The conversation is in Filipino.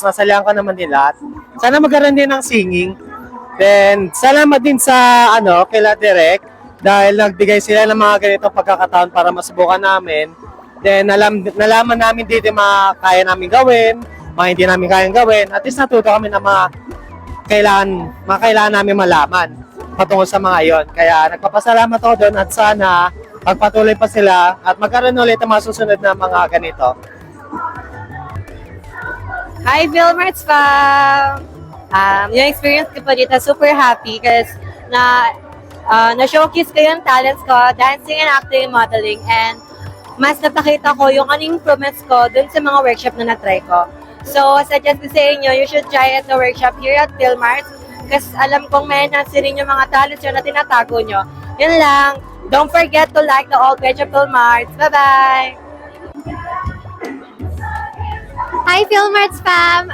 Nasalihan ko naman nila. Sana magkaroon din ng singing. Then, salamat din sa, kila Direk dahil nagbigay sila ng mga ganitong pagkakataon para masubukan namin. Then, nalaman namin dito yung mga kaya namin gawin, mga hindi namin kayang gawin. At least natuto kami ng mga kailangan namin malaman patungkol sa mga yon. Kaya nagpapasalamat ako doon at sana pagpatuloy pa sila at magkaroon ulit ang mga susunod na mga ganito. Hi, Vilmarts fam! Yung experience ko po dito, super happy kasi na-showcase ko yung talents ko, dancing and acting and modeling, and mas napakita ko yung anong improvements ko dun sa mga workshop na na-try ko. So, suggest ko sa inyo, you should try at the workshop here at Vilmarts kasi alam kong may nansi rin yung mga talents yun na tinatago nyo. Yun lang. Don't forget to like the old page of Vilmarts. Bye-bye! Hi, Vilmarts fam!